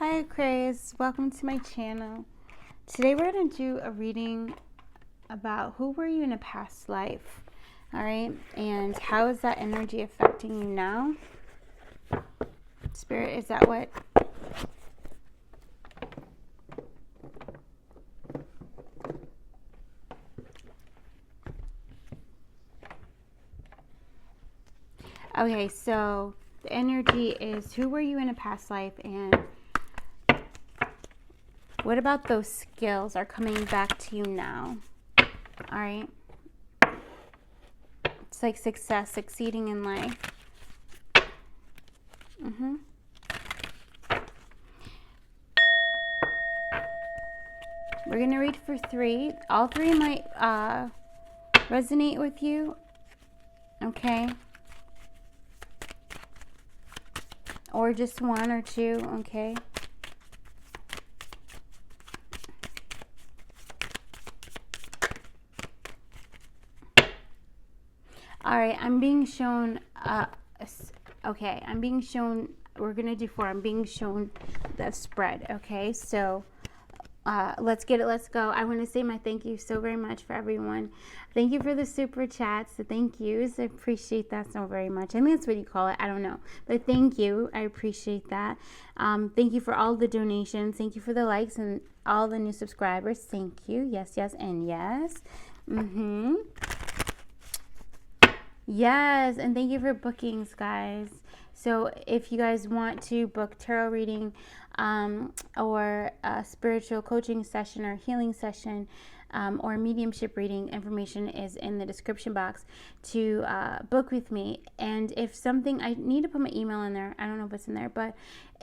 Hi Aquarius, welcome to my channel. Today we're going to do a reading about who were you in a past life, alright, and how is that energy affecting you now? Spirit, is that what? Okay, so the energy is who were you in a past life, and what about those skills are coming back to you now? All right. It's like success, succeeding in life. We're going to read for 3. All 3 might resonate with you. Okay. Or just 1 or 2. Okay. All right, I'm being shown, okay, I'm being shown, we're going to do 4. I'm being shown the spread, okay? So, let's get it, let's go. I want to say my thank you so very much for everyone. Thank you for the super chats, the thank yous. I appreciate that so very much. I think that's what you call it. I don't know. But thank you. I appreciate that. Thank you for all the donations. Thank you for the likes and all the new subscribers. Thank you. Yes, yes, and yes. Yes, and thank you for bookings, guys. So if you guys want to book tarot reading or a spiritual coaching session or healing session or mediumship reading, information is in the description box to book with me. And if something, I need to put my email in there. I don't know if it's in there, but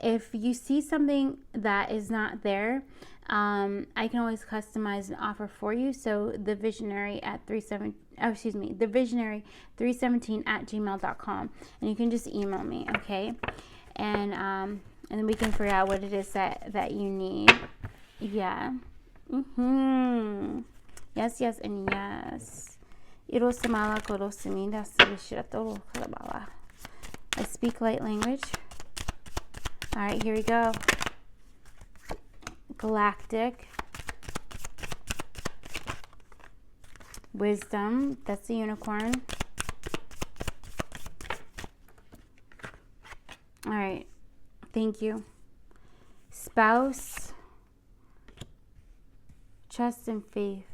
if you see something that is not there, I can always customize an offer for you. So the visionary at the visionary 317@gmail.com, and you can just email me, okay? And then we can figure out what it is that you need. Yeah. Yes, yes, and yes. I speak light language. All right, here we go. Galactic. Wisdom, that's the unicorn. All right, thank you. Spouse, trust and faith.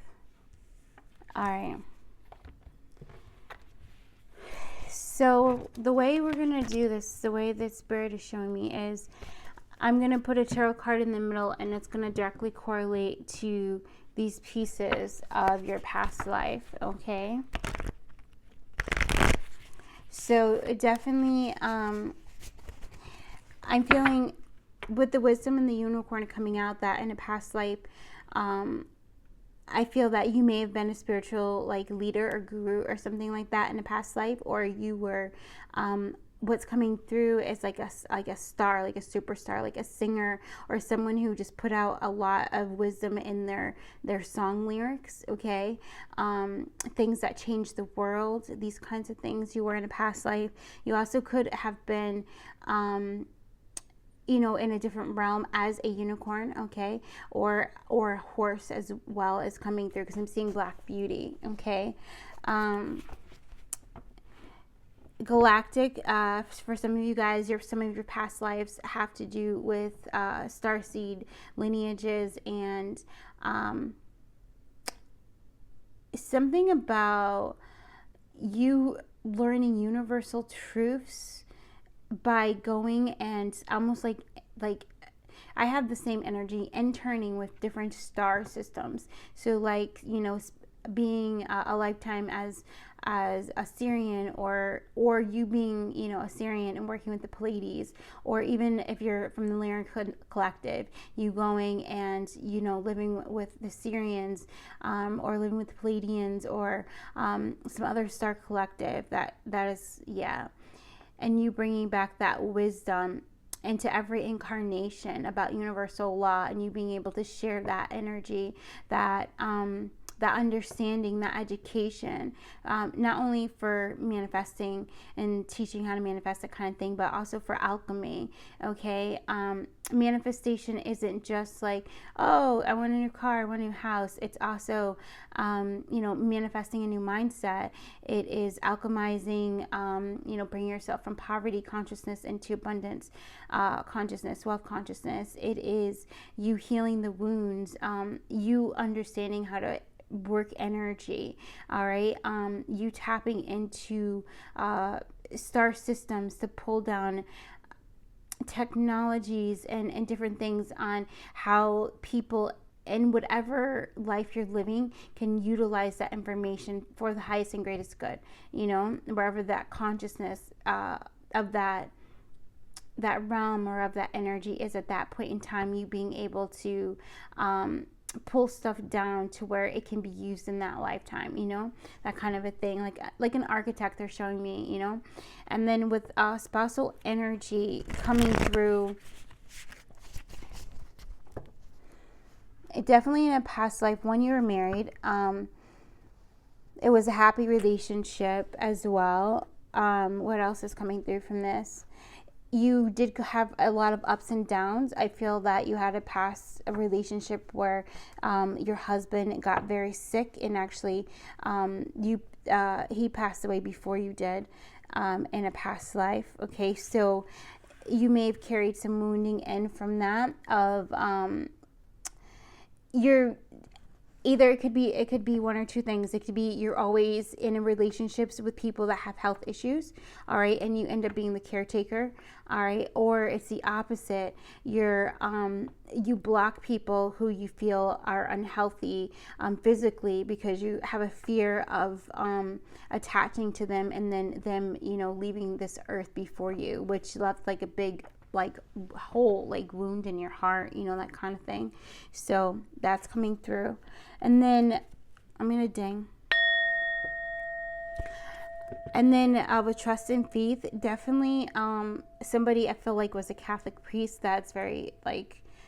All right. So the way we're going to do this, the way that Spirit is showing me is I'm going to put a tarot card in the middle, and it's going to directly correlate to these pieces of your past life, okay? So definitely, I'm feeling with the wisdom and the unicorn coming out that in a past life, I feel that you may have been a spiritual like leader or guru or something like that in a past life, or you were, what's coming through is like a star, like a superstar, like a singer or someone who just put out a lot of wisdom in their song lyrics, okay? Things that change the world, these kinds of things you were in a past life. You also could have been, you know, in a different realm as a unicorn, okay? Or a horse as well as coming through, because I'm seeing Black Beauty, okay? Galactic, for some of you guys, some of your past lives have to do with starseed lineages and something about you learning universal truths by going and almost like I have the same energy interning with different star systems. So like, you know, being a lifetime as a Syrian, or you being, you know, a Syrian and working with the Pleiades, or even if you're from the Lyran collective, you going and, you know, living with the Syrians, or living with the Pleiadians, or some other star collective that is, yeah, and you bringing back that wisdom into every incarnation about universal law, and you being able to share that energy, that that understanding, that education, not only for manifesting and teaching how to manifest, that kind of thing, but also for alchemy. Okay, manifestation isn't just like, oh, I want a new car, I want a new house. It's also, manifesting a new mindset. It is alchemizing, bringing yourself from poverty consciousness into abundance consciousness, wealth consciousness. It is you healing the wounds, you understanding how to work energy, all right, you tapping into star systems to pull down technologies and different things on how people in whatever life you're living can utilize that information for the highest and greatest good, wherever that consciousness of that realm or of that energy is at that point in time, you being able to pull stuff down to where it can be used in that lifetime, that kind of a thing, like an architect they're showing me, and then with spousal energy coming through, definitely in a past life when you were married, it was a happy relationship as well. What else is coming through from this? You did have a lot of ups and downs. I feel that you had a relationship where your husband got very sick, and actually he passed away before you did in a past life. Okay, so you may have carried some wounding in from that of it could be one or two things. It could be you're always in relationships with people that have health issues, all right, and you end up being the caretaker, all right, or it's the opposite. You block people who you feel are unhealthy physically because you have a fear of attaching to them and then them, leaving this earth before you, which left like a big hole, wound in your heart, that kind of thing. So that's coming through. And then I'm gonna ding. And then with trust and faith, definitely somebody I feel like was a Catholic priest. That's very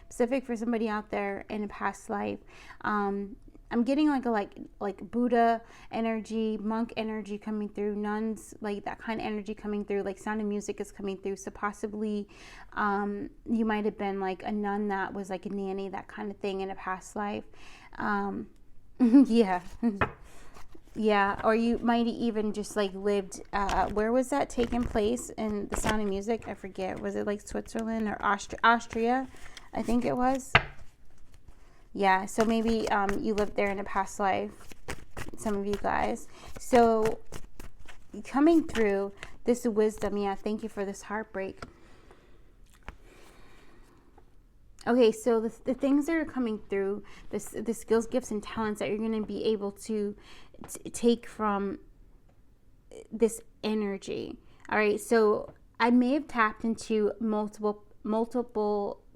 specific for somebody out there in a past life. I'm getting like Buddha energy, monk energy coming through, nuns, that kind of energy coming through, Sound of Music is coming through. So possibly you might have been a nun that was a nanny, that kind of thing in a past life. Yeah. Yeah, or you might even just lived, where was that taking place in the Sound of Music? I forget. Was it Switzerland or Austria? I think it was. Yeah, so maybe you lived there in a past life, some of you guys. So coming through this wisdom, thank you for this heartbreak. Okay, so the things that are coming through, the skills, gifts, and talents that you're going to be able to take from this energy. All right, so I may have tapped into multiple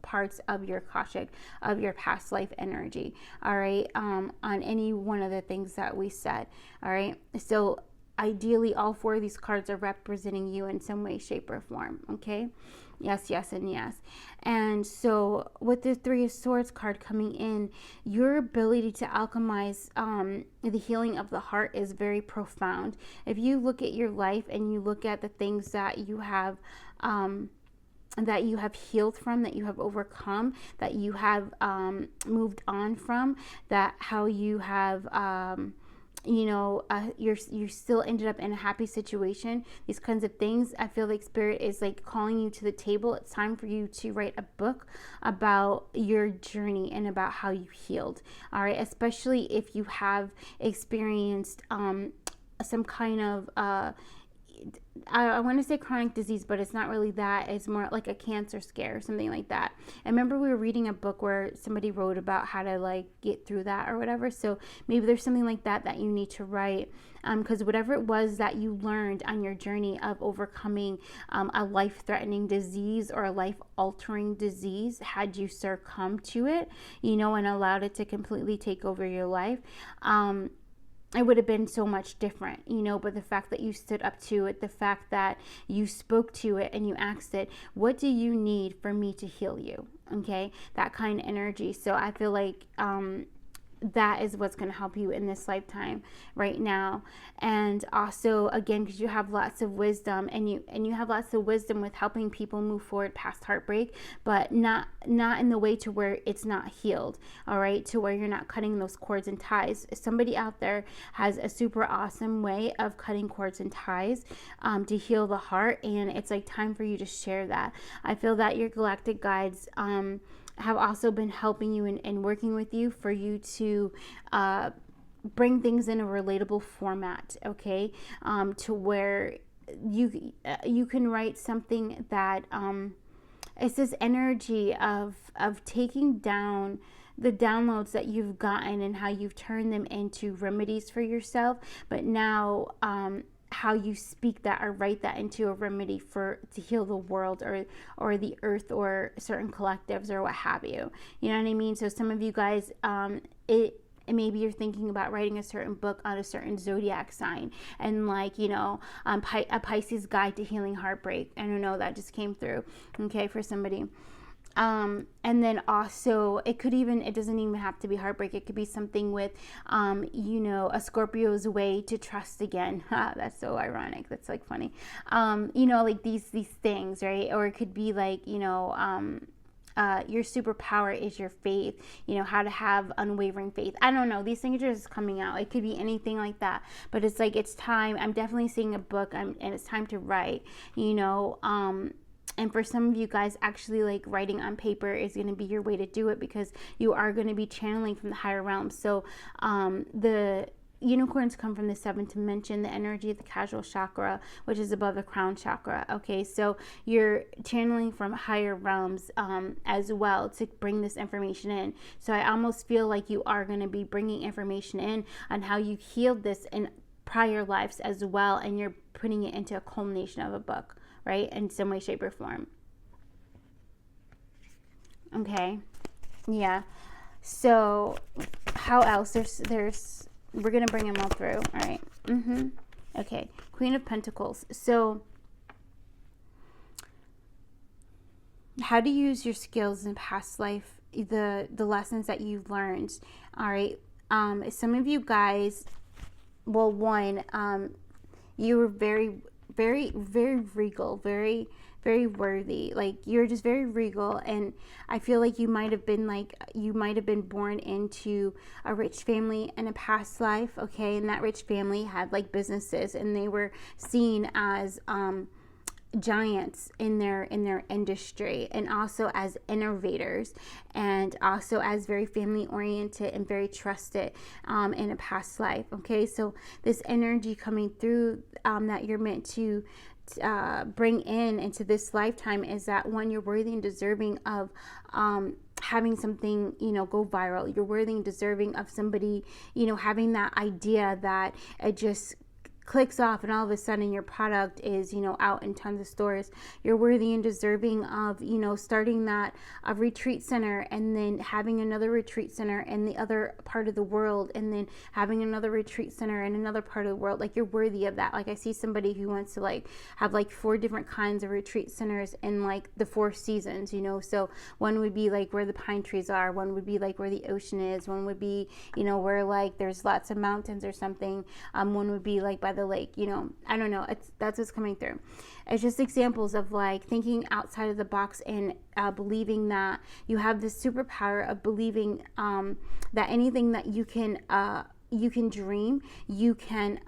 parts of your Akashic, of your past life energy, all right, on any one of the things that we said, all right. So ideally, all four of these cards are representing you in some way, shape, or form, okay? Yes, yes, and yes. And so with the Three of Swords card coming in, your ability to alchemize the healing of the heart is very profound. If you look at your life and you look at the things that you have healed from, that you have overcome, that you have moved on from, that how you have you still ended up in a happy situation, these kinds of things, I feel like Spirit is calling you to the table. It's time for you to write a book about your journey and about how you healed, all right, especially if you have experienced some kind of I want to say chronic disease, but it's not really that. It's more like a cancer scare or something like that. I remember we were reading a book where somebody wrote about how to get through that or whatever. So maybe there's something like that you need to write, because whatever it was that you learned on your journey of overcoming a life-threatening disease or a life-altering disease, had you succumbed to it, and allowed it to completely take over your life, it would have been so much different, but the fact that you stood up to it, the fact that you spoke to it and you asked it, what do you need for me to heal you? Okay, that kind of energy. So I feel like that is what's going to help you in this lifetime right now. And also, again, because you have lots of wisdom, and you have lots of wisdom with helping people move forward past heartbreak, but not in the way to where it's not healed, all right, to where you're not cutting those cords and ties. Somebody out there has a super awesome way of cutting cords and ties to heal the heart, and it's like time for you to share that. I feel that your galactic guides have also been helping you and working with you for you to bring things in a relatable format, okay, to where you can write something that it's this energy of taking down the downloads that you've gotten and how you've turned them into remedies for yourself, but now how you speak that or write that into a remedy to heal the world or the earth or certain collectives or what have you. You know what I mean? So some of you guys, maybe you're thinking about writing a certain book on a certain zodiac sign, and like, you know, a Pisces guide to healing heartbreak. I don't know, that just came through, okay, for somebody. And then also it doesn't even have to be heartbreak. It could be something with, you know, a Scorpio's way to trust again. That's so ironic. That's like funny. You know, like these things, right? Or it could be like, you know, your superpower is your faith, you know, how to have unwavering faith. I don't know. These things are just coming out. It could be anything like that, but it's like, it's time. I'm definitely seeing a book and it's time to write, you know, and for some of you guys, actually, like, writing on paper is going to be your way to do it, because you are going to be channeling from the higher realms. So the unicorns come from the seventh dimension, the energy of the casual chakra, which is above the crown chakra. Okay, so you're channeling from higher realms as well to bring this information in. So I almost feel like you are going to be bringing information in on how you healed this in prior lives as well, and you're putting it into a culmination of a book, right, in some way, shape, or form. Okay, yeah. So how else? There's we're gonna bring them all through. All right. Okay, Queen of Pentacles. So how to use your skills in past life, the lessons that you've learned. All right. Some of you guys, well, one, you were very, very, very regal, very, very worthy. Like, you're just very regal, and I feel like you might have been born into a rich family in a past life, okay? And that rich family had like businesses, and they were seen as giants in their industry, and also as innovators, and also as very family oriented and very trusted in a past life. Okay, so this energy coming through that you're meant to bring into this lifetime is that, one, you're worthy and deserving of having something, you know, go viral. You're worthy and deserving of somebody, you know, having that idea that it just clicks off, and all of a sudden your product is, you know, out in tons of stores. You're worthy and deserving of, you know, starting that a retreat center, and then having another retreat center in the other part of the world, and then having another retreat center in another part of the world. Like, you're worthy of that. Like, I see somebody who wants to like have like 4 different kinds of retreat centers in like the 4 seasons, you know. So one would be like where the pine trees are, one would be like where the ocean is, one would be, you know, where like there's lots of mountains or something, one would be like by the lake, you know. I don't know, that's what's coming through. It's just examples of like thinking outside of the box, and believing that you have this superpower of believing that anything that you can dream, you can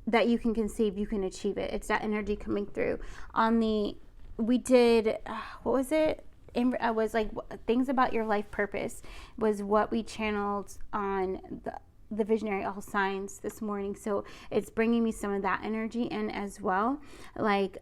that you can conceive, you can achieve it. It's that energy coming through. We did what was it? It was like things about your life purpose was what we channeled on the visionary all signs this morning. So it's bringing me some of that energy in as well. Like,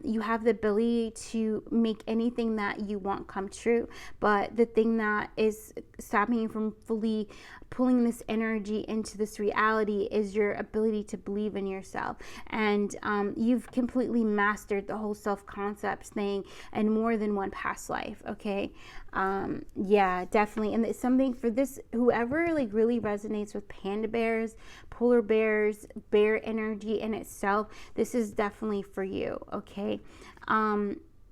you have the ability to make anything that you want come true, but the thing that is stopping you from fully pulling this energy into this reality is your ability to believe in yourself. And you've completely mastered the whole self-concept thing in more than one past life. Okay, yeah, definitely. And it's something for this, whoever like really resonates with panda bears, polar bears, bear energy in itself, this is definitely for you. Okay,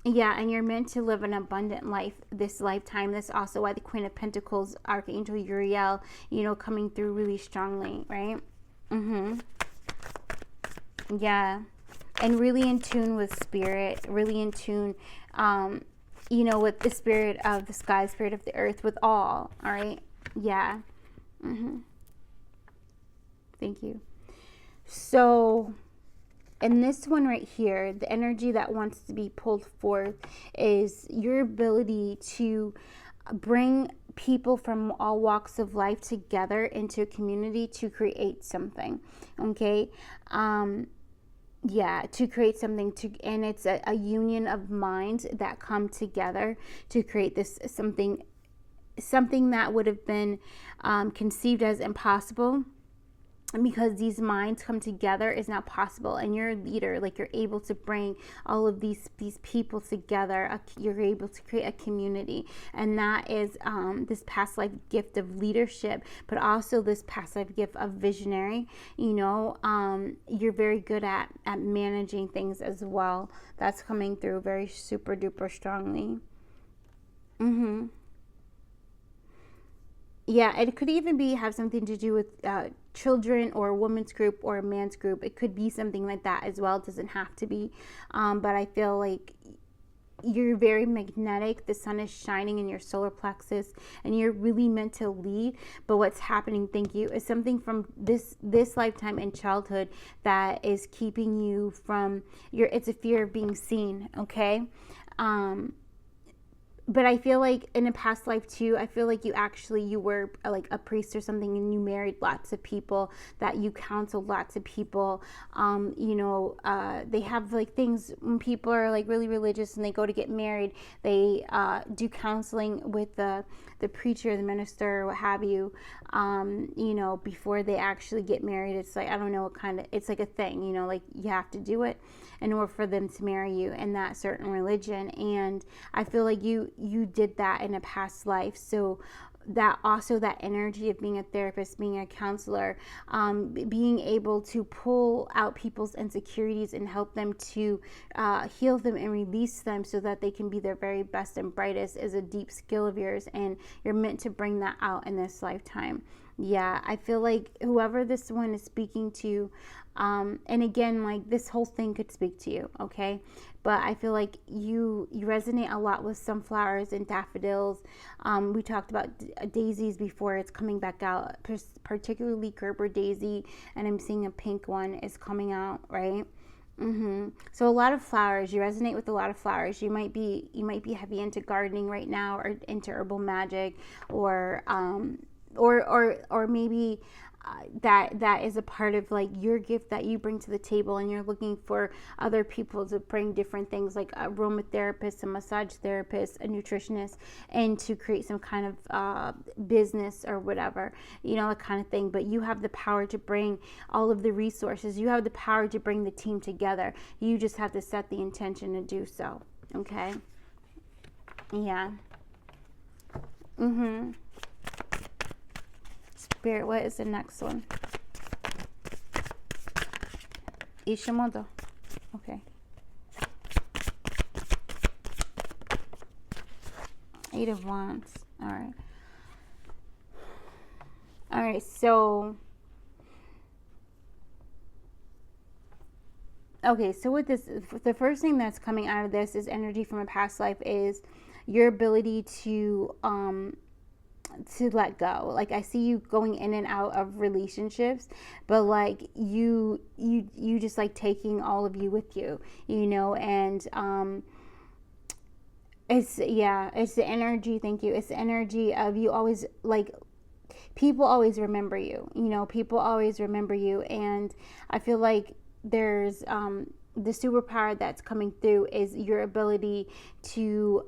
Yeah, and you're meant to live an abundant life this lifetime. That's also why the Queen of Pentacles, Archangel Uriel, coming through really strongly, right? Yeah. And really in tune with spirit, really in tune, with the spirit of the sky, spirit of the earth, with all right? Yeah. Thank you. So, and this one right here, the energy that wants to be pulled forth is your ability to bring people from all walks of life together into a community to create something. Okay. Yeah, to create something, and it's a union of minds that come together to create this something that would have been conceived as impossible. And because these minds come together, is now possible, and you're a leader. Like, you're able to bring all of these people together. You're able to create a community, and that is this past life gift of leadership, but also this past life gift of visionary. You're very good at managing things as well. That's coming through very super duper strongly. Yeah, it could even have something to do with children, or a woman's group, or a man's group. It could be something like that as well. It doesn't have to be. But I feel like you're very magnetic. The sun is shining in your solar plexus, and you're really meant to lead. But what's happening, thank you, is something from this lifetime in childhood that is keeping you from it's a fear of being seen, okay? But I feel like in a past life too, I feel like you were like a priest or something, and you married lots of people, that you counseled lots of people. They have like things when people are like really religious and they go to get married, they do counseling with the preacher, the minister, what have you, before they actually get married. It's like, I don't know what kind of, it's like a thing, like you have to do it in order for them to marry you in that certain religion. And I feel like you did that in a past life. So that also, that energy of being a therapist, being a counselor, being able to pull out people's insecurities and help them to heal them and release them so that they can be their very best and brightest, is a deep skill of yours, and you're meant to bring that out in this lifetime. Yeah, I feel like whoever this one is speaking to, and again, like, this whole thing could speak to you, okay? But I feel like you resonate a lot with sunflowers and daffodils. We talked about daisies before. It's coming back out, particularly Gerber daisy, and I'm seeing a pink one is coming out, right? So a lot of flowers. You resonate with a lot of flowers. You might be heavy into gardening right now, or into herbal magic, or maybe that is a part of like your gift that you bring to the table, and you're looking for other people to bring different things, like aromatherapist, a massage therapist, a nutritionist, and to create some kind of business or whatever, that kind of thing. But you have the power to bring all of the resources. You have the power to bring the team together. You just have to set the intention to do so. Okay. Yeah. Spirit, what is the next one? Ishimoto. Okay. 8 of Wands. All right. All right, so okay, so with this, the first thing that's coming out of this is energy from a past life, is your ability to let go. Like, I see you going in and out of relationships, but like you just like taking all of you with you, and it's the energy. Thank you. It's the energy of you always, like, people always remember you, people always remember you. And I feel like there's the superpower that's coming through is your ability to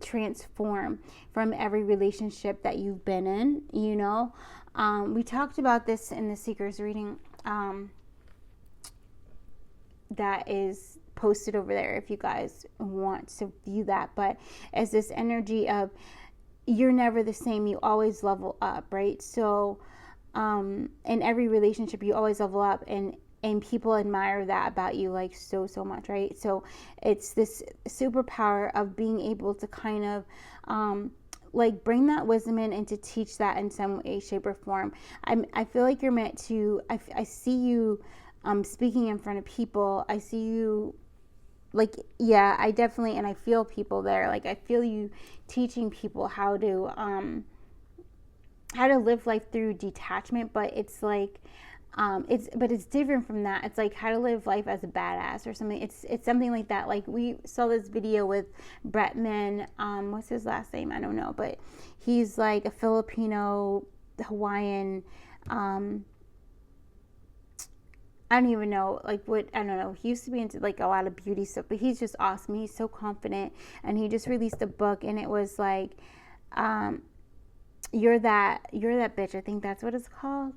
transform from every relationship that you've been in. We talked about this in the Seeker's reading that is posted over there if you guys want to view that. But as this energy of you're never the same, you always level up, right? So in every relationship you always level up, and and people admire that about you like so much, right? So it's this superpower of being able to kind of like bring that wisdom in and to teach that in some way, shape, or form. I feel like you're meant to. I see you speaking in front of people. I see you like, yeah, I definitely, and I feel people there. Like I feel you teaching people how to live life through detachment, but it's like it's different from that. It's like how to live life as a badass or something. It's something like that. Like we saw this video with Bretman, what's his last name? I don't know, but he's like a Filipino Hawaiian, I don't even know, like what, I don't know. He used to be into like a lot of beauty stuff, but he's just awesome. He's so confident, and he just released a book, and it was like, you're that bitch. I think that's what it's called.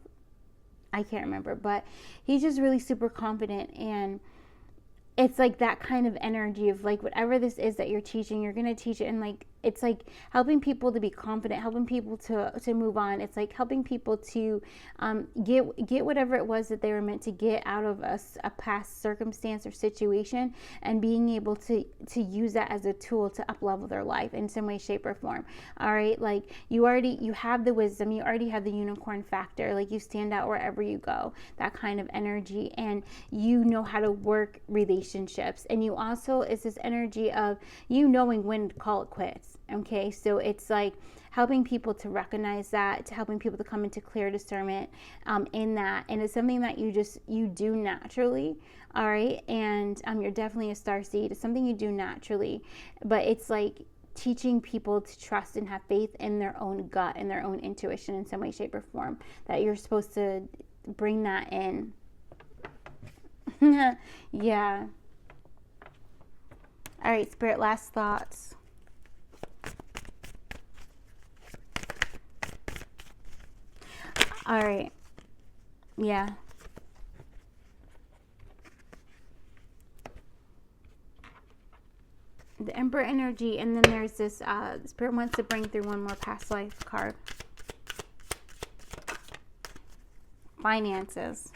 I can't remember, but he's just really super confident, and it's like that kind of energy of like whatever this is that you're teaching, you're gonna teach it, and like it's like helping people to be confident, helping people to move on. It's like helping people to get whatever it was that they were meant to get out of a past circumstance or situation, and being able to use that as a tool to up level their life in some way, shape, or form. All right, like you have the wisdom, you already have the unicorn factor, like you stand out wherever you go, that kind of energy, and you know how to work relationships, and you also is this energy of you knowing when to call it quits. Okay, so it's like helping people to recognize that, to helping people to come into clear discernment in that, and it's something that you do naturally. All right, and you're definitely a star seed. It's something you do naturally, but it's like teaching people to trust and have faith in their own gut and their own intuition in some way, shape, or form, that you're supposed to bring that in. Yeah. All right, Spirit, last thoughts. All right. Yeah. The Emperor energy, and then there's this Spirit wants to bring through one more past life card. Finances.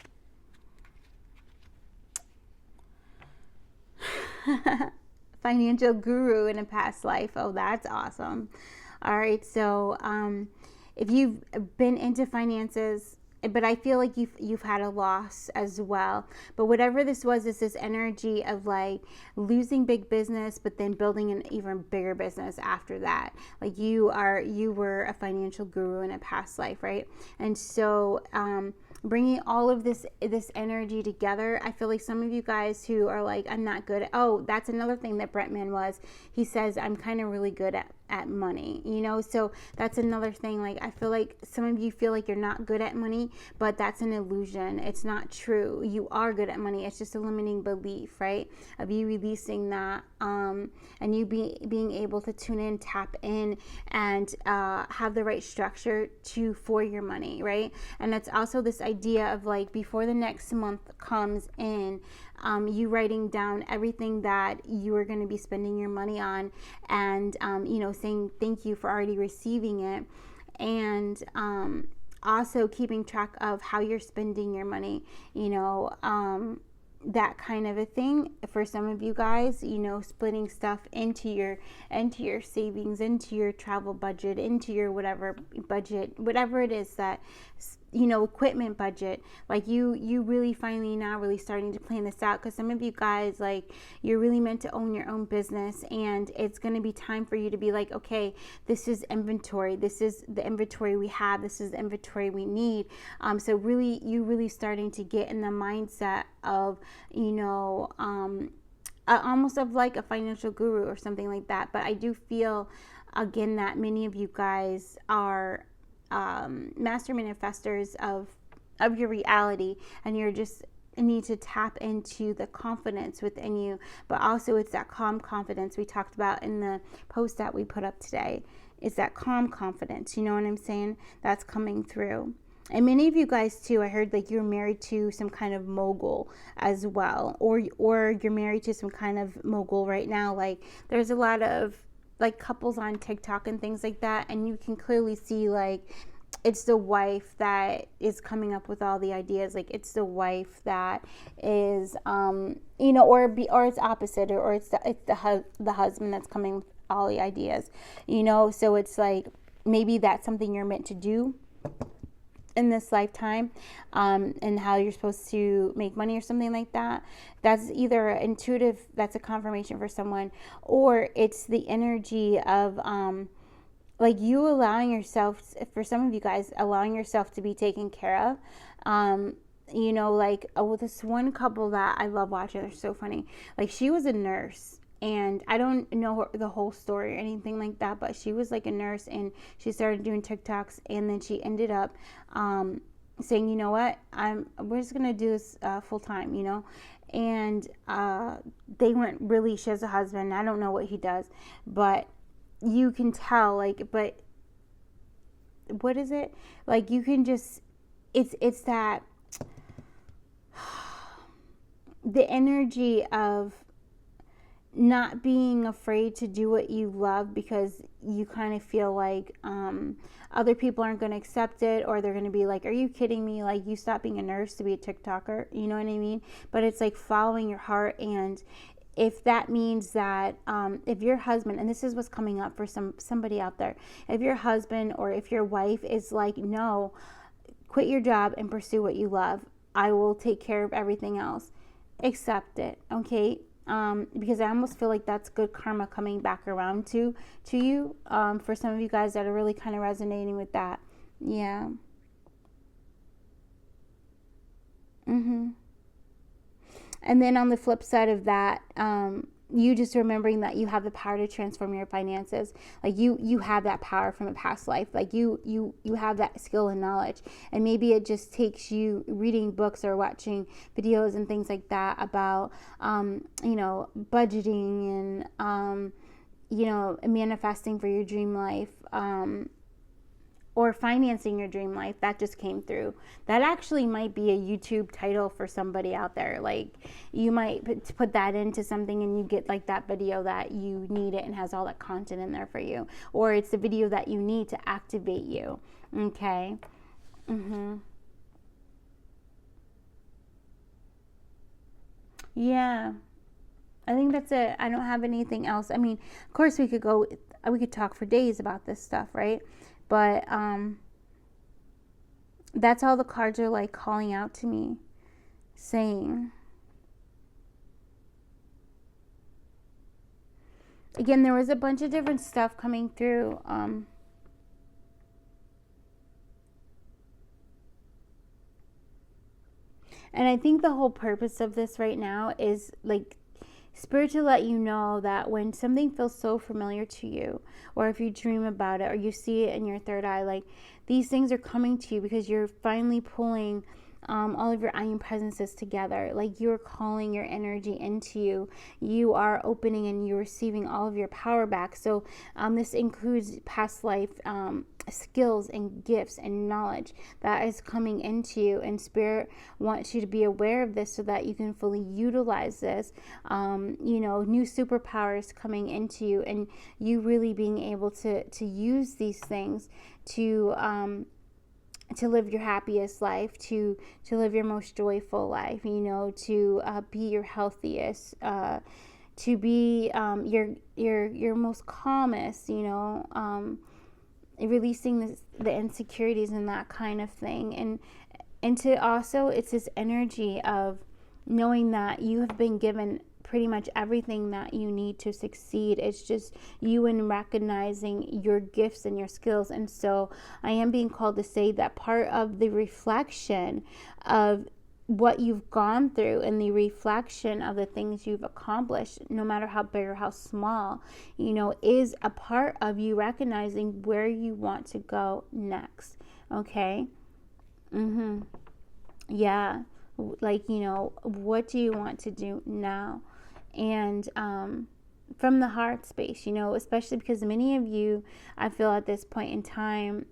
Financial guru in a past life. Oh, that's awesome. All right, so if you've been into finances, but I feel like you've had a loss as well. But whatever this was, is this energy of like losing big business, but then building an even bigger business after that. Like you were a financial guru in a past life, right? And so bringing all of this energy together, I feel like some of you guys who are like, I'm not good at, oh, that's another thing that Bretman was. He says, I'm kind of really good at money, you know? So that's another thing. Like, I feel like some of you feel like you're not good at money, but that's an illusion. It's not true. You are good at money. It's just a limiting belief, right? Of you releasing that, and you being able to tune in, tap in, and have the right structure for your money, right? And it's also this idea of like, before the next month comes in, you writing down everything that you are going to be spending your money on, and saying thank you for already receiving it, and also keeping track of how you're spending your money, that kind of a thing. For some of you guys, splitting stuff into your savings, into your travel budget, into your whatever it is that, equipment budget. Like you really finally now really starting to plan this out, because some of you guys, like, you're really meant to own your own business, and it's going to be time for you to be like, okay, this is inventory, this is the inventory we have, this is the inventory we need. So really, you really starting to get in the mindset of, almost of like a financial guru or something like that. But I do feel, again, that many of you guys are master manifestors of your reality, and you're just need to tap into the confidence within you. But also, it's that calm confidence we talked about in the post that we put up today. It's that calm confidence, you know what I'm saying, that's coming through. And many of you guys too, I heard like you're married to some kind of mogul as well, or you're married to some kind of mogul right now. Like, there's a lot of like couples on TikTok and things like that, and you can clearly see like it's the wife that is coming up with all the ideas. Like, it's the wife that is, or it's opposite, or it's the husband that's coming with all the ideas, So it's like, maybe that's something you're meant to do in this lifetime, and how you're supposed to make money or something like that. That's either intuitive, that's a confirmation for someone, or it's the energy of, like, you allowing yourself, for some of you guys, allowing yourself to be taken care of. Like, this one couple that I love watching, they're so funny. Like, she was a nurse, and I don't know the whole story or anything like that, but she was like a nurse, and she started doing TikToks, and then she ended up saying, you know what, we're just gonna do this full time, and they weren't really, she has a husband, I don't know what he does, but you can tell, like, but what is it? Like, you can just, it's that, the energy of not being afraid to do what you love, because you kind of feel like other people aren't going to accept it, or they're going to be like, are you kidding me? Like, you stopped being a nurse to be a TikToker, you know what I mean? But it's like following your heart. And if that means that if your husband, and this is what's coming up for somebody out there, if your husband or if your wife is like, no, quit your job and pursue what you love, I will take care of everything else, accept it, okay? Because I almost feel like that's good karma coming back around to you, for some of you guys that are really kind of resonating with that. Yeah. And then on the flip side of that, you just remembering that you have the power to transform your finances. Like, you have that power from a past life. Like, you have that skill and knowledge. And maybe it just takes you reading books or watching videos and things like that about, budgeting and, manifesting for your dream life, or financing your dream life. That just came through. That actually might be a YouTube title for somebody out there. Like, you might put that into something, and you get like that video that you need it and has all that content in there for you. Or it's the video that you need to activate you. Okay. Yeah. I think that's it. I don't have anything else. I mean, of course we could talk for days about this stuff, right? But that's all the cards are like calling out to me, saying. Again, there was a bunch of different stuff coming through. And I think the whole purpose of this right now is like Spirit to let you know that when something feels so familiar to you, or if you dream about it, or you see it in your third eye, like, these things are coming to you because you're finally pulling all of your I am presences together. Like, you're calling your energy into you. You are opening and you're receiving all of your power back. So this includes past life skills and gifts and knowledge that is coming into you. And Spirit wants you to be aware of this so that you can fully utilize this. New superpowers coming into you, and you really being able to use these things to live your happiest life, to live your most joyful life, to be your healthiest, to be your most calmest, releasing the insecurities and that kind of thing. And to also, it's this energy of knowing that you have been given pretty much everything that you need to succeed. It's just you in recognizing your gifts and your skills. And so I am being called to say that part of the reflection of what you've gone through and the reflection of the things you've accomplished, no matter how big or how small, is a part of you recognizing where you want to go next. Okay. Yeah. Like, what do you want to do now? And from the heart space, especially because many of you, I feel at this point in time,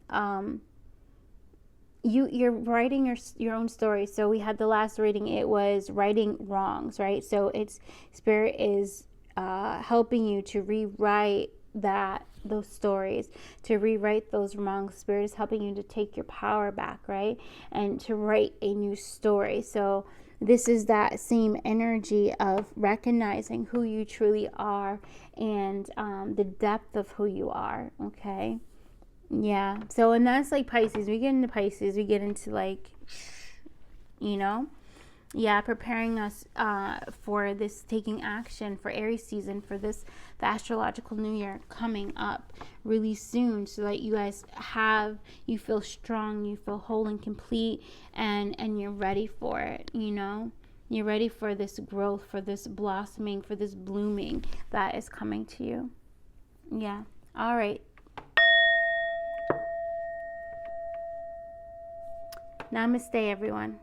you're writing your own story. So we had the last reading, it was righting wrongs, right? So it's Spirit is helping you to rewrite that those stories, to rewrite those wrongs. Spirit is helping you to take your power back, right? And to write a new story. So this is that same energy of recognizing who you truly are and the depth of who you are, okay? Yeah. So, and that's like Pisces. We get into Pisces, we get into like, you know, yeah, preparing us for this, taking action for Aries season, for this, the astrological new year coming up really soon, so that you guys you feel strong, you feel whole and complete, and you're ready for it, you know? You're ready for this growth, for this blossoming, for this blooming that is coming to you. Yeah. All right. Namaste, everyone.